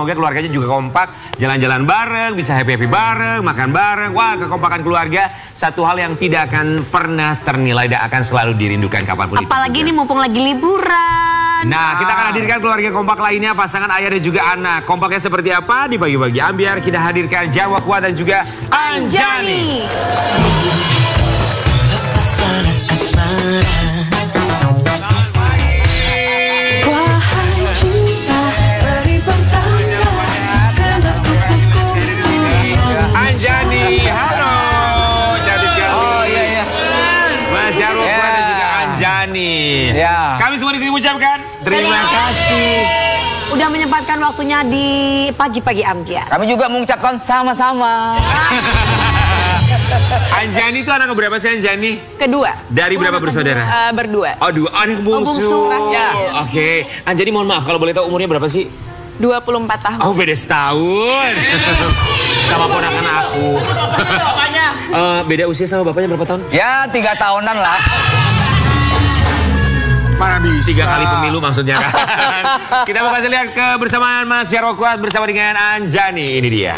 semoga keluarganya juga kompak, jalan-jalan bareng, bisa happy-happy bareng, makan bareng. Wah, kekompakan keluarga satu hal yang tidak akan pernah ternilai dan akan selalu dirindukan kapanpun. Apalagi ini mumpung lagi liburan. Nah, kita akan hadirkan keluarga kompak lainnya, pasangan ayah dan juga anak. Kompaknya seperti apa? Di pagi-pagi ambiar kita hadirkan Jarwo Kuat dan juga Anjani. Anjani, halo. Cantik sekali. Oh iya. Mas Jarwo Kuat dan juga Anjani. Ya. Kami semua di sini mengucapkan terima kasih. Udah menyempatkan waktunya di pagi-pagi ambiar. Kami juga mengucapkan sama-sama. Anjani itu anak berapa sih Anjani? Kedua. Dari berapa bersaudara? Berdua. Oh, dua anak bungsu. Ya. Oke. Anjani mohon maaf kalau boleh tahu umurnya berapa sih? 24 tahun. Oh, beda setahun. Sama ponakan aku. Bapaknya? Beda usia sama bapaknya berapa tahun? Ya 3 tahunan lah. Mana bisa? 3 kali pemilu maksudnya kan. Kita mau kasih lihat kebersamaan Mas Jarwo Kuat bersama dengan Anjani. Ini dia.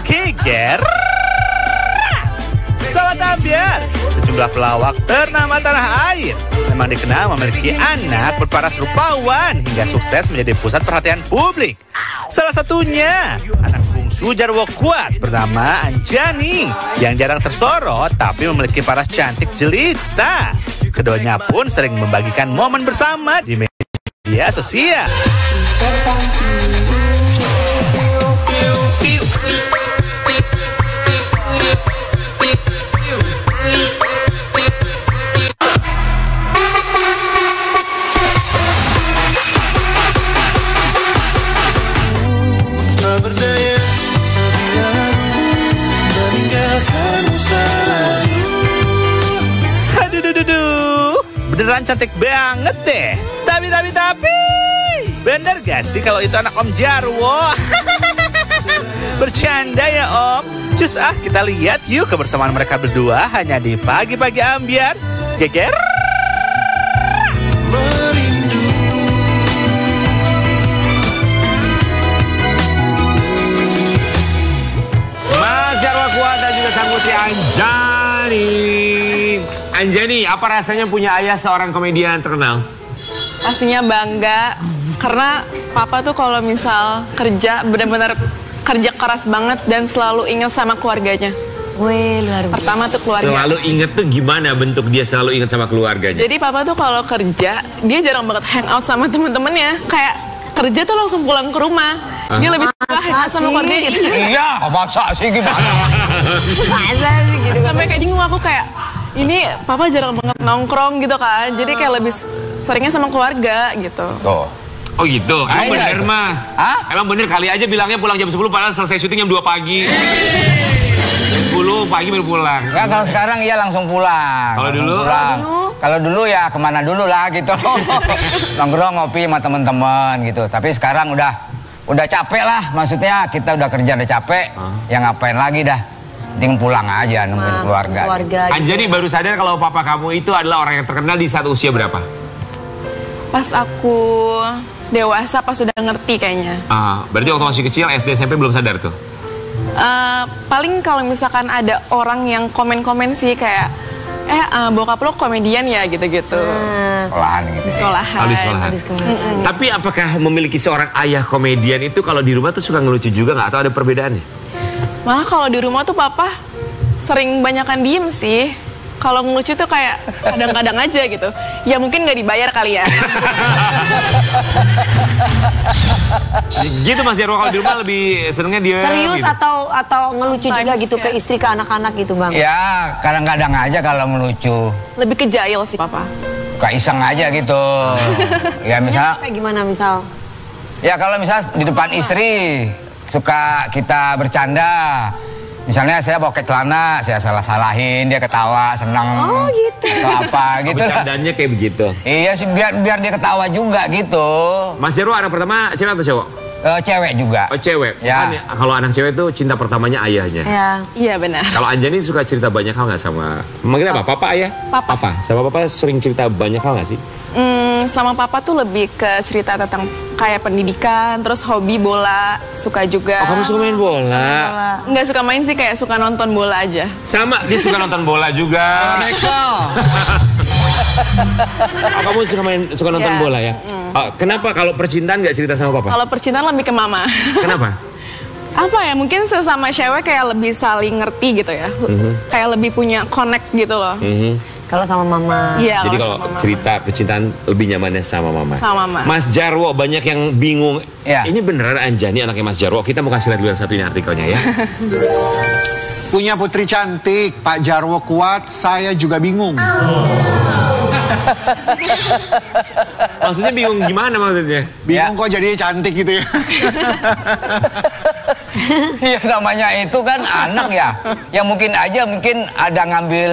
Kiger. Sobat ambiar, sejumlah pelawak ternama tanah air memang dikenal memiliki anak berparas rupawan hingga sukses menjadi pusat perhatian publik. Salah satunya anak bungsu Jarwo Kuat bernama Anjani yang jarang tersorot tapi memiliki paras cantik jelita. Keduanya pun sering membagikan momen bersama di media sosial. Beneran cantik banget deh. Tapi bener gak sih kalau itu anak Om Jarwo? Bercanda ya Om. Cus kita lihat yuk kebersamaan mereka berdua hanya di pagi-pagi ambiar. Geger. Mas Jarwo Kuat dan juga sang putri Anjani. Anjani, apa rasanya punya ayah seorang komedian terkenal? Pastinya bangga karena papa tuh kalau misal kerja benar-benar kerja keras banget dan selalu ingat sama keluarganya. Wih, luar biasa. Pertama tuh keluarga. Selalu inget tuh gimana bentuk dia selalu inget sama keluarganya? Jadi papa tuh kalau kerja dia jarang banget hangout sama temen-temennya. Kayak kerja tuh langsung pulang ke rumah. Dia lebih suka hangout sama keluarganya gitu. Iya, masa sih gimana? Masa sih gitu. Sampai kayak bingung aku kayak ini papa jarang banget nongkrong gitu kan. Jadi kayak lebih seringnya sama keluarga gitu. Tuh. Oh gitu, emang Iya, bener itu. Mas? Hah? Emang bener kali aja bilangnya pulang jam 10 padahal selesai syuting jam 2 pagi. Jam 10 pagi baru pulang. Enggak, kalau sekarang iya langsung pulang. Kalau Langsung dulu? pulang. Kalau dulu ya kemana dulu lah gitu. Nongkrong ngopi sama teman-teman gitu. Tapi sekarang udah capek lah. Maksudnya kita udah kerja udah capek. Ya ngapain lagi dah. Penting pulang aja nemuin keluarga. Anjani baru sadar kalau papa kamu itu adalah orang yang terkenal di saat usia berapa? Pas aku dewasa, pas sudah ngerti kayaknya. Berarti waktu masih kecil SD SMP belum sadar tuh? Paling kalau misalkan ada orang yang komen-komen sih kayak bokap lo komedian ya gitu-gitu. Sekolahan gitu. Di sekolahan. Di sekolahan. Tapi apakah memiliki seorang ayah komedian itu kalau di rumah tuh suka ngelucu juga nggak? Atau ada perbedaannya? Malah kalau di rumah tuh papa sering banyakan diem sih. Kalau ngelucu tuh kayak kadang-kadang aja gitu. Ya mungkin nggak dibayar kali ya. Gitu Mas Jarwo, kalau di rumah lebih senengnya dia serius gitu. atau ngelucu juga gitu ke istri, ke anak-anak gitu Bang? Ya kadang-kadang aja kalau melucu. Lebih ke jahil sih papa. Suka iseng aja gitu. Ya misal. Kayak gimana misal? Ya kalau misal di depan istri suka kita bercanda. Misalnya saya pakai celana, saya salah-salahin, dia ketawa, senang. Oh gitu. Atau apa gitu. Bercandanya kayak begitu. Iya sih, biar dia ketawa juga gitu. Mas Jarwo anak pertama cewek atau cowok? Cewek juga. Oh cewek. Ya. Kan kalau anak cewek tuh cinta pertamanya ayahnya. Ya. Iya benar. Kalau Anjani suka cerita banyak hal nggak sama? Manggil apa? Papa ayah? Papa. Sama papa sering cerita banyak hal nggak sih? Sama papa tuh lebih ke cerita tentang kayak pendidikan, terus hobi bola, suka juga. Oh kamu suka main bola? Nggak suka main sih, kayak suka nonton bola aja. Sama, dia suka nonton bola juga. Oh kamu suka nonton Ya. bola ya? Oh, kenapa kalau percintaan nggak cerita sama papa? Kalau percintaan lebih ke mama. Kenapa? Apa ya, mungkin sesama cewek kayak lebih saling ngerti gitu ya. Kayak lebih punya connect gitu loh. Kalau sama mama. Iya, Jadi kalau sama mama. cerita percintaan lebih nyamannya sama mama. Sama mama. Mas Jarwo banyak yang bingung. Ya. Ini beneran Anjani anaknya Mas Jarwo? Kita mau kasih lihat dulu yang satu ini artikelnya ya. Punya putri cantik, Pak Jarwo kuat, saya juga bingung. Maksudnya bingung gimana maksudnya? Bingung kok jadinya cantik gitu ya. Ya namanya itu kan anak ya. Ya mungkin aja ada ngambil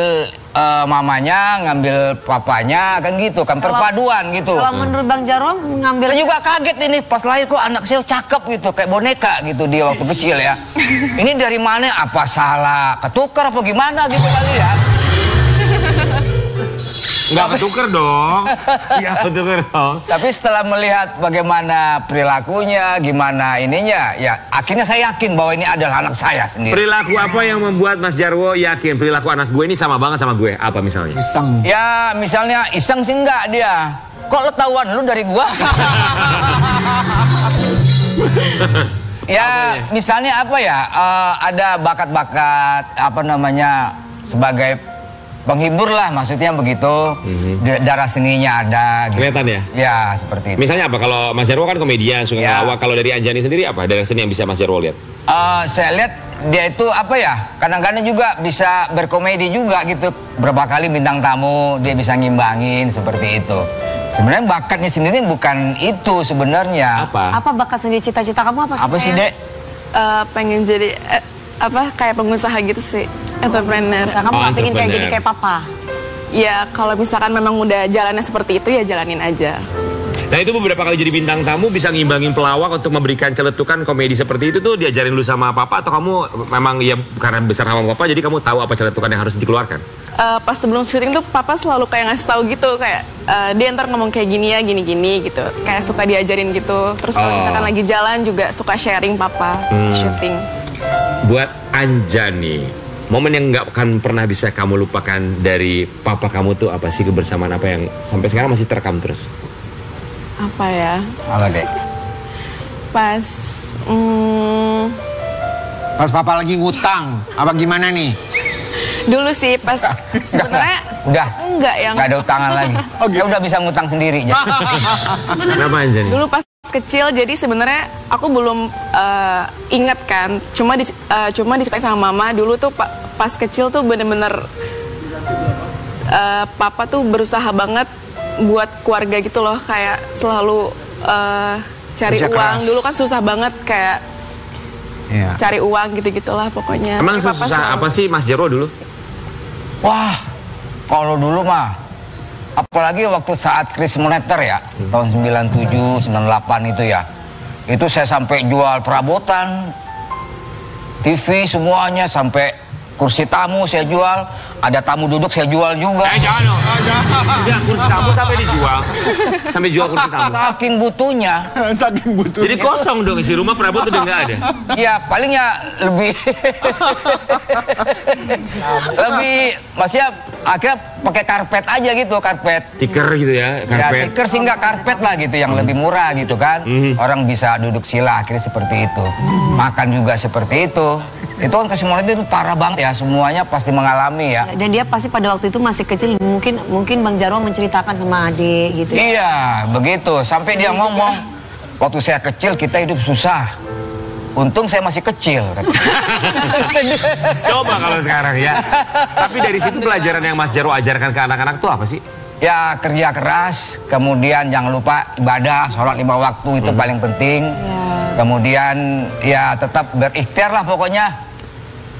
mamanya, ngambil papanya, kan gitu kan, perpaduan gitu. Kalau menurut Bang Jarwo mengambil Saya juga kaget ini pas lahir kok anak saya cakep gitu, kayak boneka gitu dia waktu kecil ya. Ini dari mana? Apa salah ketukar apa gimana gitu kali ya? Nggak ketuker dong. Iya ketuker dong. Tapi setelah melihat bagaimana perilakunya, gimana ininya, ya akhirnya saya yakin bahwa ini adalah anak saya sendiri. Perilaku apa yang membuat Mas Jarwo yakin perilaku anak gue ini sama banget sama gue? Apa misalnya? Iseng. Ya misalnya iseng sih enggak dia. Kok lo tahuan lu dari gua? Ya misalnya apa ya, ada bakat-bakat apa namanya sebagai penghibur lah, maksudnya begitu. Darah seninya ada gitu. Kelihatan ya? Ya seperti itu. Misalnya apa? Kalau Mas Jarwo kan komedian, suka Ya. ngelawak. Kalau dari Anjani sendiri apa? Dari seni yang bisa Mas Jarwo lihat? Saya lihat dia itu apa ya, kadang-kadang juga bisa berkomedi juga gitu. Berapa kali bintang tamu dia bisa ngimbangin seperti itu. Sebenarnya bakatnya sendiri bukan itu sebenarnya. Apa? apa bakat sendiri, cita-cita kamu apa sih? Apa sih, sayang? Dek? Pengen jadi kayak pengusaha gitu sih, entrepreneur. Nah, kamu Oh, nggak pengen kayak entrepreneur. jadi kayak papa? Ya kalau misalkan memang udah jalannya seperti itu ya jalanin aja. Nah itu beberapa kali jadi bintang tamu bisa ngimbangin pelawak untuk memberikan celetukan komedi seperti itu tuh diajarin lu sama papa atau kamu memang ya karena besar sama papa jadi kamu tahu apa celetukan yang harus dikeluarkan? Pas sebelum syuting tuh papa selalu kayak ngasih tahu gitu, kayak dia ntar ngomong kayak gini ya, gini-gini gitu. Kayak suka diajarin gitu. Terus kalau misalkan lagi jalan juga suka sharing papa di syuting. Buat Anjani, momen yang nggak akan pernah bisa kamu lupakan dari papa kamu tuh apa sih, kebersamaan apa yang sampai sekarang masih terekam terus? Apa ya? Apa, Dek? Pas Pas papa lagi ngutang, apa gimana nih? dulu sih pas sebenarnya Udah. enggak yang Nggak ada utangan lagi. Oh, gitu. Ya udah bisa ngutang sendiri. Ya. Kenapa Anjani? dulu pas kecil, jadi sebenarnya aku belum ingat kan, cuma diceritain sama mama dulu tuh pas kecil tuh bener-bener papa tuh berusaha banget buat keluarga gitu loh, kayak selalu cari Kerja uang. keras. Dulu kan susah banget kayak Iya. cari uang gitu-gitulah pokoknya. Emang Tapi papa susah selalu- apa sih Mas Jarwo dulu? Wah, kalau dulu mah, apalagi waktu saat krisis moneter ya, tahun 97, 98 itu ya, itu saya sampai jual perabotan, TV semuanya, sampai kursi tamu saya jual, ada tamu duduk saya jual juga. Jangan dong. Udah kursi tamu sampai dijual. Sampai jual kursi tamu. Saking butuhnya, Saking butuh. Jadi kosong dong isi rumah, perabot udah nggak ada. ya paling ya lebih, maksudnya akhirnya pakai karpet aja gitu, karpet. Tiker gitu ya, Ya, karpet. tikar sih nggak karpet lah gitu, yang lebih murah gitu kan. Orang bisa duduk sila, akhirnya seperti itu. Makan juga seperti itu. Itu kan kesemuanya itu parah banget ya, semuanya pasti mengalami ya. Dan dia pasti pada waktu itu masih kecil, mungkin Bang Jarwo menceritakan sama adik gitu. Iya, begitu. Sampai dia ngomong, waktu saya kecil kita hidup susah. Untung saya masih kecil. Coba kalau sekarang ya. Tapi dari situ pelajaran yang Mas Jarwo ajarkan ke anak-anak tuh apa sih? Ya kerja keras, kemudian jangan lupa ibadah, sholat 5 waktu itu paling penting. Kemudian ya tetap berikhtiar lah pokoknya.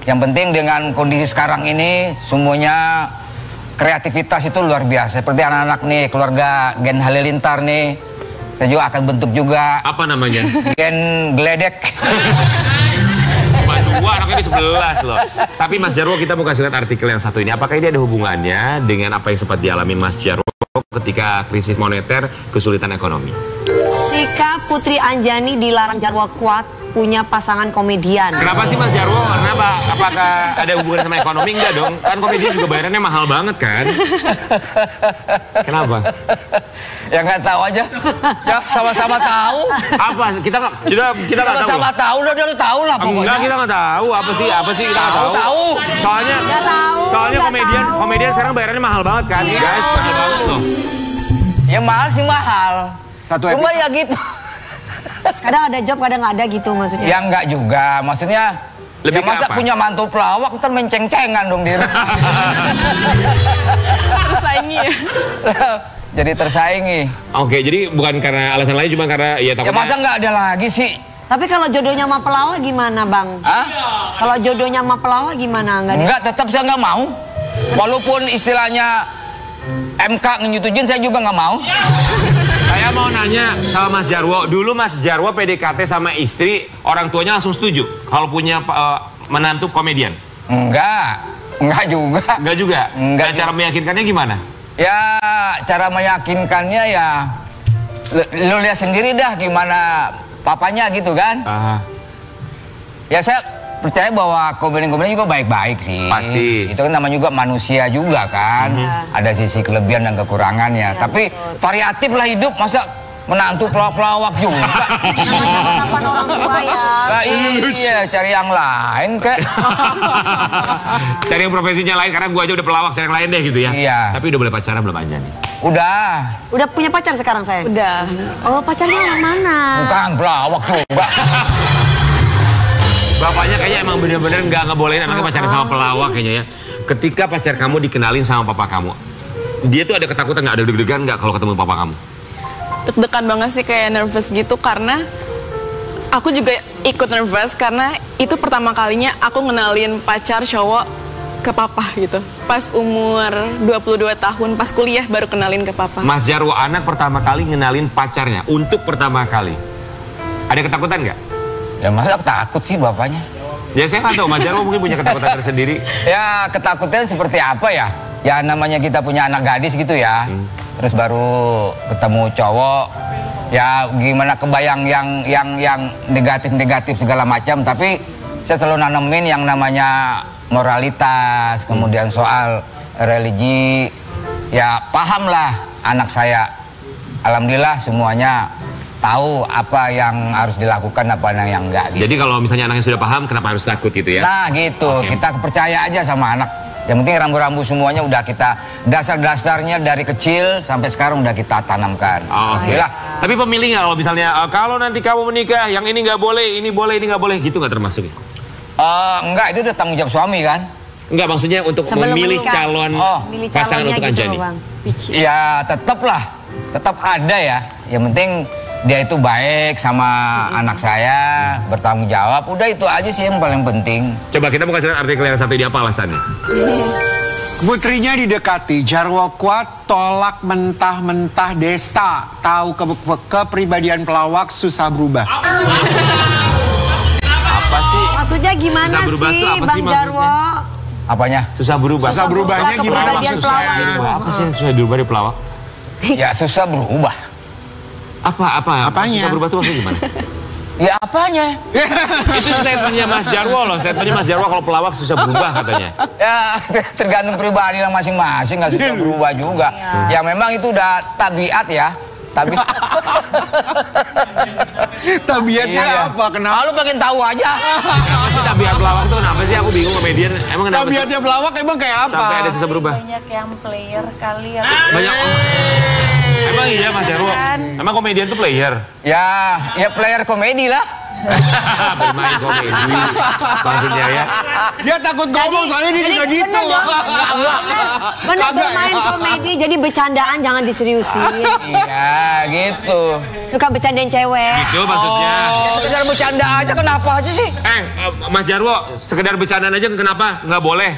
Yang penting dengan kondisi sekarang ini semuanya kreativitas itu luar biasa. Seperti anak-anak nih, keluarga Gen Halilintar nih, Saya juga akan bentuk juga. Apa namanya? Gen Gledek. Cuma 2, anaknya di 11 loh. Tapi Mas Jarwo, kita mau kasih lihat artikel yang satu ini. Apakah ini ada hubungannya dengan apa yang sempat dialami Mas Jarwo ketika krisis moneter, kesulitan ekonomi? Ketika Putri Anjani dilarang Jarwo Kuat punya pasangan komedian. Kenapa sih Mas Jarwo? Kenapa? Apakah ada hubungan sama ekonomi? Enggak dong. Kan komedian juga bayarannya mahal banget kan? Kenapa? Ya nggak tahu aja. Ya sama-sama tahu. Apa? Kita nggak tahu. Sama-sama tahu lah, udah tahu lah pokoknya. Enggak, kita nggak tahu. Apa sih kita nggak tahu. Tahu. Soalnya komedian sekarang bayarannya mahal banget kan, guys. Mahal banget loh. Ya mahal sih mahal. Cuma ya gitu. Kadang ada job, kadang nggak ada gitu maksudnya. Ya nggak juga, maksudnya. Lebih ya masa apa? punya mantu pelawak ntar menceng-cengan dong di rumah. Tersaingi ya. Jadi tersaingi. Oke, jadi bukan karena alasan lain, cuma karena ya Ya takutnya. masa nggak ada lagi sih? Tapi kalau jodohnya sama pelawak gimana, Bang? Hah? Kalau jodohnya sama pelawak gimana? Enggak, tetap saya nggak mau. Walaupun istilahnya MK ngenyetujin, saya juga nggak mau. Saya mau nanya sama Mas Jarwo. Dulu Mas Jarwo PDKT sama istri, orang tuanya langsung setuju kalau punya menantu komedian? Enggak juga. Enggak juga? Enggak. Dan cara meyakinkannya gimana? Ya, cara meyakinkannya ya, lu lihat sendiri dah gimana papanya gitu kan. Aha. Ya saya percaya bahwa komedian-komedian juga baik-baik sih. Pasti. Itu kan namanya juga manusia juga kan. Ada sisi kelebihan dan kekurangannya. Tapi variatif lah hidup, masa menantu pelawak juga. Harapan orang tua ya. Lah iya, cari yang lain kek. Cari yang profesinya lain, karena gua aja udah pelawak, cari yang lain deh gitu ya. Iya. Tapi udah boleh pacaran belum aja nih? Udah. Udah punya pacar sekarang saya? Udah. Oh, pacarnya yang mana? Bukan pelawak juga. Bapaknya kayaknya emang bener-bener nggak ngebolehin anaknya pacaran sama pelawak kayaknya ya. Ketika pacar kamu dikenalin sama papa kamu, dia tuh ada ketakutan nggak, ada deg-degan nggak kalau ketemu papa kamu? Deg-degan banget sih, kayak nervous gitu karena aku juga ikut nervous karena itu pertama kalinya aku ngenalin pacar cowok ke papa gitu. Pas umur 22 tahun, pas kuliah baru kenalin ke papa. Mas Jarwo anak pertama kali ngenalin pacarnya untuk pertama kali. Ada ketakutan nggak? Ya masa takut sih bapaknya? Ya saya nggak tahu, Mas Jarwo mungkin punya ketakutan tersendiri. Ya ketakutan seperti apa ya? Ya namanya kita punya anak gadis gitu ya. Terus baru ketemu cowok. Ya gimana kebayang yang negatif-negatif segala macam. Tapi saya selalu nanemin yang namanya moralitas. Kemudian soal religi. Ya paham lah anak saya. Alhamdulillah semuanya tahu apa yang harus dilakukan, apa yang enggak gitu. Jadi kalau misalnya anaknya sudah paham, kenapa harus takut gitu ya? Nah gitu, kita percaya aja sama anak. Yang penting rambu-rambu semuanya udah kita, dasar-dasarnya dari kecil sampai sekarang udah kita tanamkan. Oke. Lah. Tapi pemilihnya kalau misalnya kalau nanti kamu menikah, yang ini nggak boleh, ini boleh, ini nggak boleh, gitu nggak termasuk ya? Enggak, itu udah tanggung jawab suami kan? Enggak, maksudnya untuk Sebelum memilih menikah. calon Milih pasangan calonnya untuk gitu Anjani. loh, Bang. Ya tetap ada ya. Yang penting dia itu baik sama anak saya, bertanggung jawab. Udah itu aja sih yang paling penting. Coba kita mau kasih lihat artikel yang satu ini, apa alasannya? Putrinya didekati, Jarwo Kuat tolak mentah-mentah Desta. Tahu kepribadian pelawak susah berubah. Apa sih? Maksudnya gimana Susah berubah sih, tuh apa Bang sih maksudnya? Jarwo? Apanya? Susah berubah. Susah berubahnya gimana kepribadian maksudnya? pelawak. Apa sih yang susah berubah di pelawak? Ya susah berubah. Apa? Apanya? Susah berubah tuh maksudnya gimana? Ya apanya? Itu statementnya Mas Jarwo loh. Statementnya Mas Jarwo kalau pelawak susah berubah katanya. Ya tergantung pribadi lah masing-masing, nggak susah berubah juga. Ya memang itu udah tabiat ya. Tabiatnya apa? Kenapa? Lu pengen tahu aja. Kenapa sih tabiat pelawak tuh kenapa sih? Aku bingung komedian. Emang kenapa sih? Tabiatnya pelawak emang kayak apa? Sampai ada susah berubah? Banyak yang player kali ya. Banyak. Emang iya Mas Jarwo? Emang komedian tuh player? Ya player komedi lah. Bermain komedi. Maksudnya ya. Dia takut ngomong soalnya dia juga gitu. Bener Kagak bermain ya? komedi, jadi bercandaan jangan diseriusin. Iya gitu. Suka bercandain cewek. Gitu maksudnya. Sekedar bercanda aja, kenapa aja sih? Mas Jarwo, sekedar bercandaan aja kenapa nggak boleh?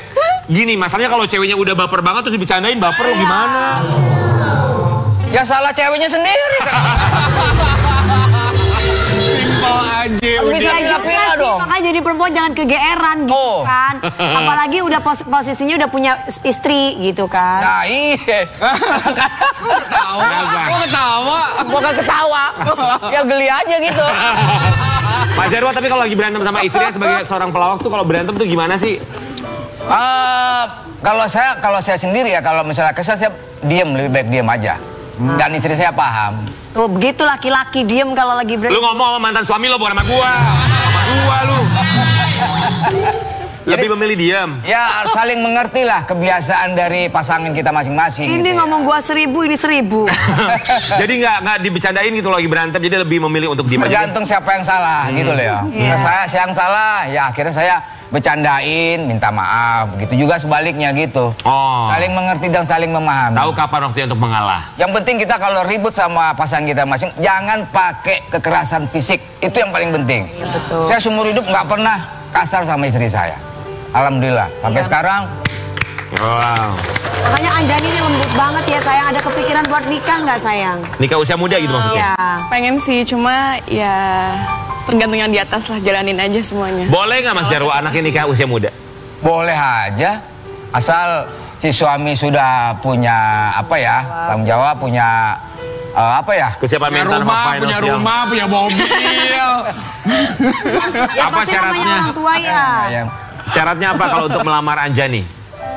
Gini, masalahnya kalau ceweknya udah baper banget terus dibicarain baper lo gimana? Ya salah ceweknya sendiri. Simpel aja Bisa udah. pilih-pilih dong. Makanya jadi perempuan jangan kegeeran gitu Oh. kan. Apalagi udah posisinya udah punya istri gitu kan. Nah iya. Ketawa. Bukan ketawa. Ya geli aja gitu. Mas Jarwo, tapi kalau lagi berantem sama istrinya sebagai seorang pelawak tuh kalau berantem tuh gimana sih? Kalau saya sendiri ya, kalau misalnya kesel saya diem, lebih baik diem aja. Dan istri saya paham. Tuh begitu laki-laki diem kalau lagi Lu berantem. ngomong sama mantan suami lo bukan sama gua. Sama gua lu. Lebih memilih diam. Ya saling mengerti lah kebiasaan dari pasangan kita masing-masing. Ini gitu ya. ngomong gua 1000, ini 1000. Jadi nggak dibercandain gitu lagi berantem, jadi lebih memilih untuk diam aja. Tergantung siapa yang salah gitu loh ya. Iya. Saya yang salah, ya akhirnya saya bercandain, minta maaf. Begitu juga sebaliknya gitu. Oh. Saling mengerti dan saling memahami. Tahu kapan waktunya untuk mengalah. Yang penting kita kalau ribut sama pasangan kita masing, jangan pakai kekerasan fisik. Itu yang paling penting. betul. Saya seumur hidup nggak pernah kasar sama istri saya. Alhamdulillah. Sampai sekarang Wow. Makanya Anjani ini lembut banget ya sayang. Ada kepikiran buat nikah nggak sayang? Nikah usia muda gitu maksudnya? Iya. Pengen sih, cuma ya tergantung yang di atas lah, jalanin aja semuanya. Boleh nggak Mas Jarwo anaknya nikah usia muda? boleh aja. Asal si suami sudah punya apa ya, tanggung jawab, punya apa ya? Kesiapan Punya mental sama rumah, punya finansial. rumah, punya mobil. Ya Apa pasti namanya syaratnya? orang tua ya. Yang Syaratnya apa kalau untuk melamar Anjani?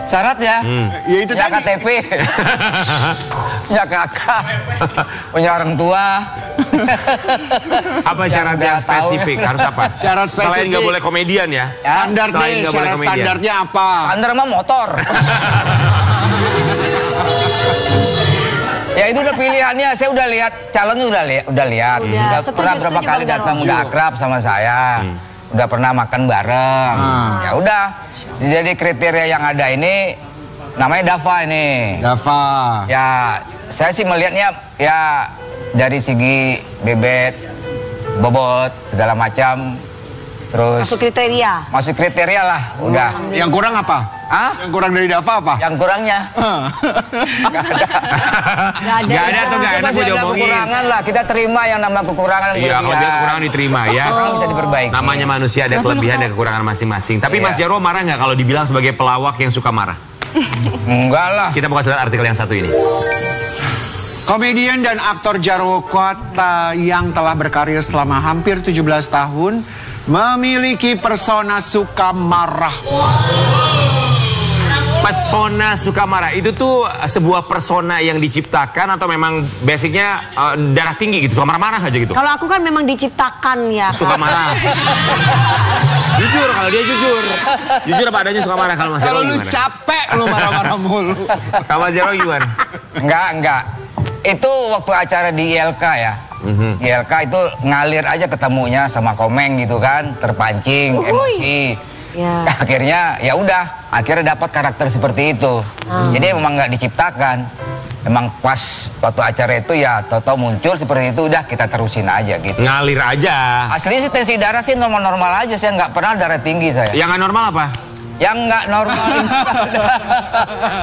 syarat ya, Ya itu punya tadi. KTP, punya kakak, punya orang tua. Apa syaratnya udah tahu. spesifik? Harus apa? Syarat Selain spesifik. nggak boleh komedian ya? Standar Selain deh, nggak boleh syarat komedian. standarnya apa? Anda mah motor. Ya itu udah pilihannya, saya udah lihat calonnya udah lihat, udah setuju, pernah berapa setuju, kali Bang datang, Jarwo. udah akrab sama saya, udah pernah makan bareng. Ya udah, jadi kriteria yang ada ini namanya Dava ini. Dava. Ya saya sih melihatnya ya dari segi bebet, bobot segala macam, terus Masuk kriteria. masuk kriteria lah, udah. Yang kurang apa? Hah? Yang kurang dari Dava apa? Yang kurangnya nggak ada. Nggak ada. Nggak ada tuh nggak enak Masih gue ada diomongin. kekurangan lah, kita terima yang nama kekurangan dan Iya, kalau dia kelebihan. kekurangan diterima ya. Kekurangan bisa diperbaiki. Namanya manusia ada kelebihan dan kekurangan masing-masing. Tapi Iya. Mas Jarwo marah nggak kalau dibilang sebagai pelawak yang suka marah? Enggak lah. Kita mau kasih lihat artikel yang satu ini. Komedian dan aktor Jarwo Kuat yang telah berkarir selama hampir 17 tahun memiliki persona suka marah. Pesona suka marah itu tuh sebuah persona yang diciptakan atau memang basicnya darah tinggi gitu, suka marah-marah aja gitu. Kalau aku kan memang diciptakan ya. Suka marah. Jujur, kalau dia jujur. Jujur apa adanya suka marah. Kalau Mas Kalau Jarwo lu gimana? capek lu marah-marah mulu. Kalau Mas Jarwo gimana? Enggak. Itu waktu acara di ILK ya. ILK itu ngalir aja ketemunya sama Komeng gitu kan, terpancing, emosi. Ya. Akhirnya ya udah, akhirnya dapat karakter seperti itu. Jadi memang nggak diciptakan. Emang pas waktu acara itu ya Toto muncul seperti itu, udah kita terusin aja gitu. Ngalir aja. Aslinya sih tensi darah sih normal-normal aja, saya nggak pernah darah tinggi saya. Yang nggak normal apa? Yang nggak normal,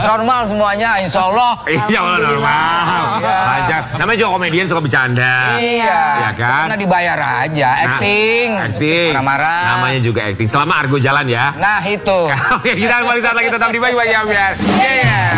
normal semuanya, insya Allah. Iya, kalau normal. Lancar. Namanya juga komedian suka bercanda. Iya, Ya kan? karena dibayar aja, Nah, acting, acting. marah-marah. Namanya juga acting. Selama Argo jalan ya. Nah itu. Oke, kita kembali saat lagi tetap di Bagi-Bagi Ambiar. Yeah.